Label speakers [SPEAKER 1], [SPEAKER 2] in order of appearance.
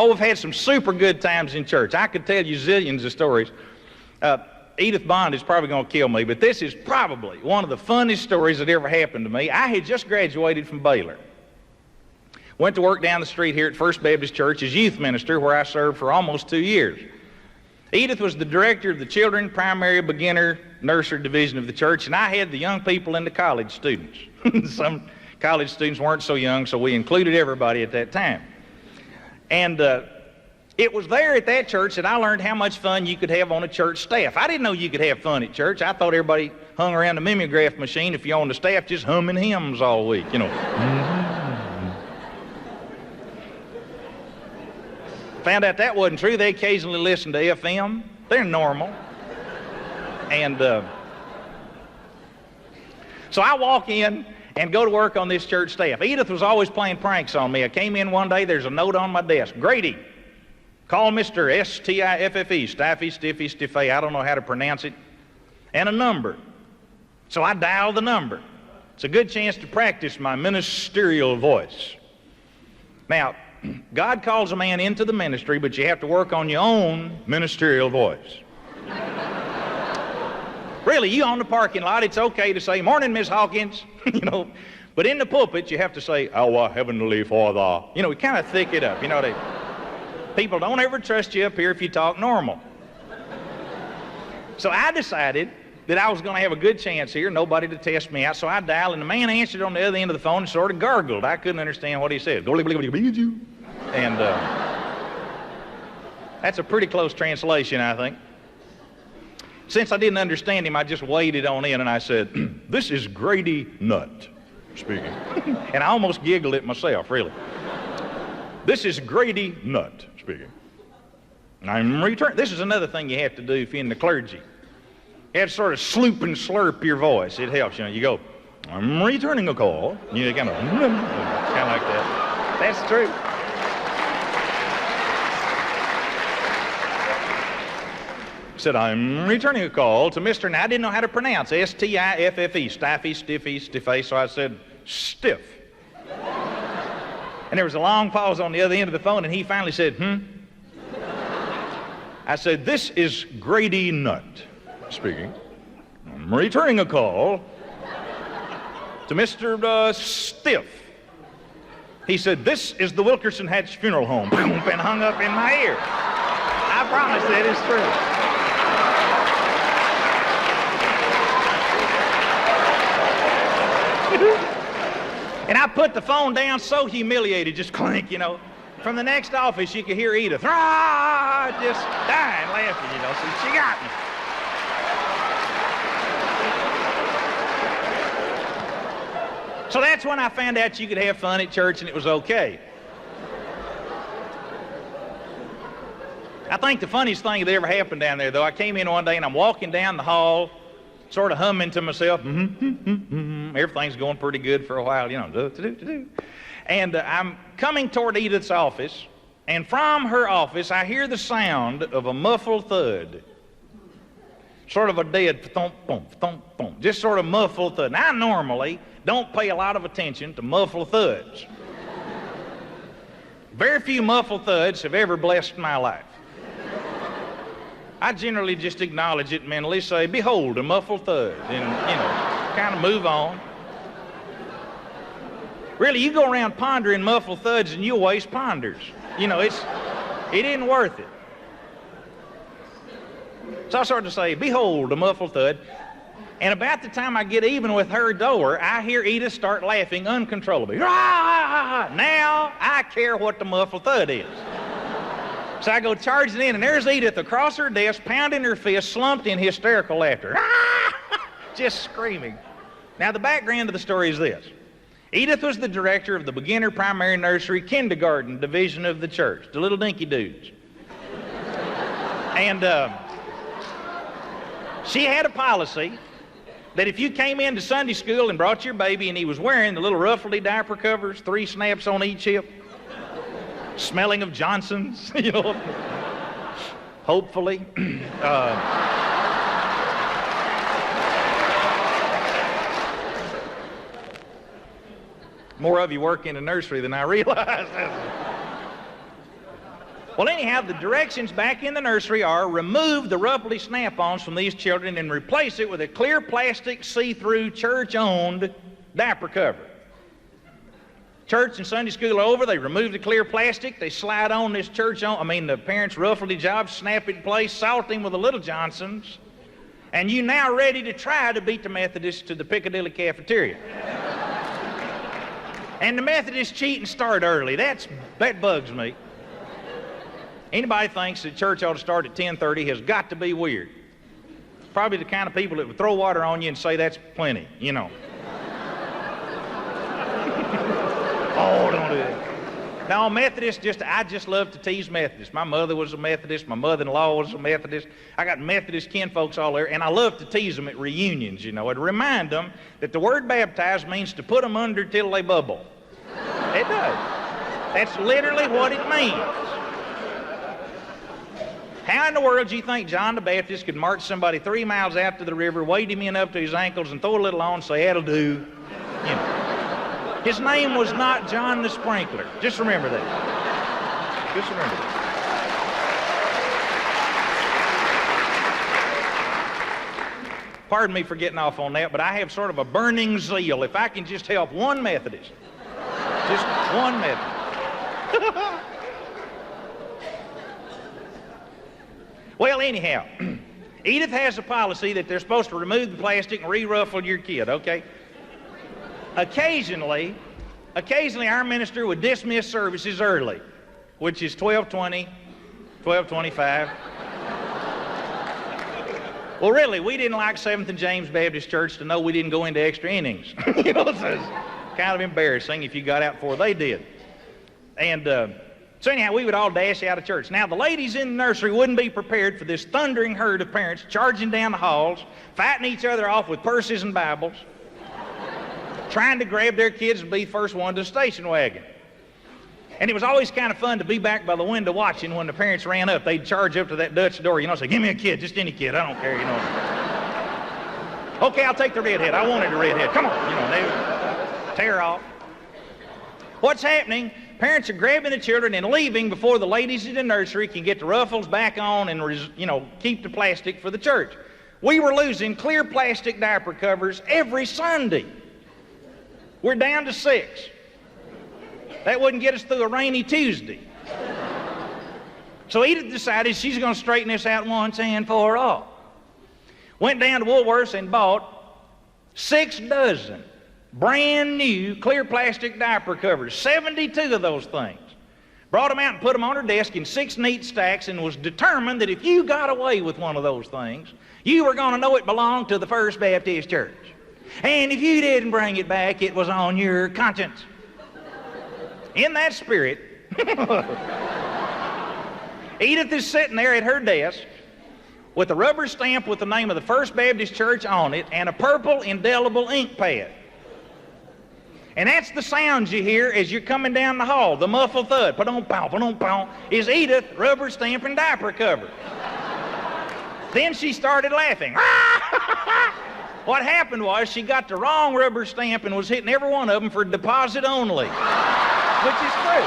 [SPEAKER 1] Oh, we've had some super good times in church. I could tell you zillions of stories. Edith Bond is probably going to kill me, but this is probably one of the funniest stories that ever happened to me. I had just graduated from Baylor. Went to work down the street here at First Baptist Church as youth minister, where I served for almost 2 years. Edith was the director of the children, primary, beginner, nursery division of the church, and I had the young people and the college students. Some college students weren't so young, so we included everybody at that time. And it was there at that church that I learned how much fun you could have on a church staff. I didn't know you could have fun at church. I thought everybody hung around the mimeograph machine, if you're on the staff, just humming hymns all week, you know. Found out that wasn't true. They occasionally listened to FM. They're normal. And so I walk in and go to work on this church staff. Edith was always playing pranks on me. I came in one day, there's a note on my desk. Grady, call Mr. S-T-I-F-F-E, Stiffy, Stiffy, Stiffy, I don't know how to pronounce it, and a number. So I dialed the number. It's a good chance to practice my ministerial voice. Now, God calls a man into the ministry, but you have to work on your own ministerial voice. Really, you on the parking lot, it's okay to say, "Morning, Miss Hawkins," you know, but in the pulpit, you have to say, "Our Heavenly Father." You know, kind of thick it up. You know, people don't ever trust you up here if you talk normal. So I decided that I was going to have a good chance here, nobody to test me out, so I dialed, and the man answered on the other end of the phone and sort of gargled. I couldn't understand what he said. And that's a pretty close translation, I think. Since I didn't understand him, I just waded on in and I said, "This is Grady Nutt speaking." And I almost giggled at myself, really. "This is Grady Nutt speaking. I'm returning." This is another thing you have to do if you're in the clergy. You have to sort of sloop and slurp your voice. It helps, you know. You go, "I'm returning a call." You know, kind of like that. That's true. Said, "I'm returning a call to Mr. Now I didn't know how to pronounce S-T-I-F-F-E, Stiffy, Stiffy, Stiffy, so I said, "Stiff." And there was a long pause on the other end of the phone, and he finally said, I said, "This is Grady Nutt speaking. I'm returning a call to Mr. Stiff." He said, "This is the Wilkerson Hatch Funeral Home," and hung up in my ear. I promise that is true. And I put the phone down so humiliated, just clink, you know. From the next office, you could hear Edith, just dying laughing, you know. So she got me. So that's when I found out you could have fun at church and it was okay. I think the funniest thing that ever happened down there, though, I came in one day and I'm walking down the hall, sort of humming to myself, everything's going pretty good for a while, you know, and I'm coming toward Edith's office, and from her office I hear the sound of a muffled thud. Sort of a dead thump, thump, thump, thump, just sort of muffled thud. Now, I normally don't pay a lot of attention to muffled thuds. Very few muffled thuds have ever blessed my life. I generally just acknowledge it mentally, say, "Behold, a muffled thud," and, you know, kind of move on. Really, you go around pondering muffled thuds and you'll waste ponders. You know, it isn't worth it. So I started to say, "Behold, a muffled thud." And about the time I get even with her door, I hear Edith start laughing uncontrollably. Rah! Now I care what the muffled thud is. So I go charging in, and there's Edith across her desk, pounding her fist, slumped in hysterical laughter. Just screaming. Now, the background of the story is this. Edith was the director of the beginner, primary, nursery, kindergarten division of the church, the little dinky dudes. And she had a policy that if you came into Sunday school and brought your baby and he was wearing the little ruffly diaper covers, 3 snaps on each hip, smelling of Johnson's, you know, hopefully. More of you work in a nursery than I realize. Well, anyhow, the directions back in the nursery are remove the ruffly snap-ons from these children and replace it with a clear plastic see-through church-owned diaper cover. Church and Sunday school are over. They remove the clear plastic. They slide on this the parents' ruffly job, snap it in place, salt him with the Little Johnsons, and you now ready to try to beat the Methodists to the Piccadilly cafeteria. And the Methodists cheat and start early. That bugs me. Anybody thinks that church ought to start at 10:30 has got to be weird. Probably the kind of people that would throw water on you and say that's plenty, you know. Oh, don't do that. Now, Methodists, I just love to tease Methodists. My mother was a Methodist. My mother-in-law was a Methodist. I got Methodist kinfolks all there, and I love to tease them at reunions, you know, and remind them that the word baptize means to put them under till they bubble. It does. That's literally what it means. How in the world do you think John the Baptist could march somebody 3 miles out to the river, wade him in up to his ankles, and throw a little on and say, that'll do? You know. His name was not John the Sprinkler. Just remember that. Just remember that. Pardon me for getting off on that, but I have sort of a burning zeal. If I can just help one Methodist. Just one Methodist. Well, anyhow, Edith has a policy that they're supposed to remove the plastic and re-ruffle your kid, okay? Occasionally, our minister would dismiss services early, which is 12:20, 12:25. Well, really, we didn't like 7th and James Baptist Church to know we didn't go into extra innings. You know, so it's kind of embarrassing if you got out before they did. And so anyhow, we would all dash out of church. Now, the ladies in the nursery wouldn't be prepared for this thundering herd of parents charging down the halls, fighting each other off with purses and Bibles, trying to grab their kids and be the first one to the station wagon. And it was always kind of fun to be back by the window watching when the parents ran up. They'd charge up to that Dutch door, you know, say, give me a kid, just any kid, I don't care, you know. Okay, I'll take the redhead. I wanted a redhead. Come on, you know, they would tear off. What's happening? Parents are grabbing the children and leaving before the ladies in the nursery can get the ruffles back on and, you know, keep the plastic for the church. We were losing clear plastic diaper covers every Sunday. We're down to 6. That wouldn't get us through a rainy Tuesday. So Edith decided she's going to straighten this out once and for all. Went down to Woolworth's and bought 6 dozen brand new clear plastic diaper covers, 72 of those things. Brought them out and put them on her desk in 6 neat stacks and was determined that if you got away with one of those things, you were going to know it belonged to the First Baptist Church. And if you didn't bring it back, it was on your conscience. In that spirit, Edith is sitting there at her desk with a rubber stamp with the name of the First Baptist Church on it and a purple indelible ink pad. And that's the sounds you hear as you're coming down the hall. The muffled thud, pa-dum-pow, is Edith rubber stamping diaper cover. Then she started laughing. What happened was she got the wrong rubber stamp and was hitting every one of them for deposit only, which is true.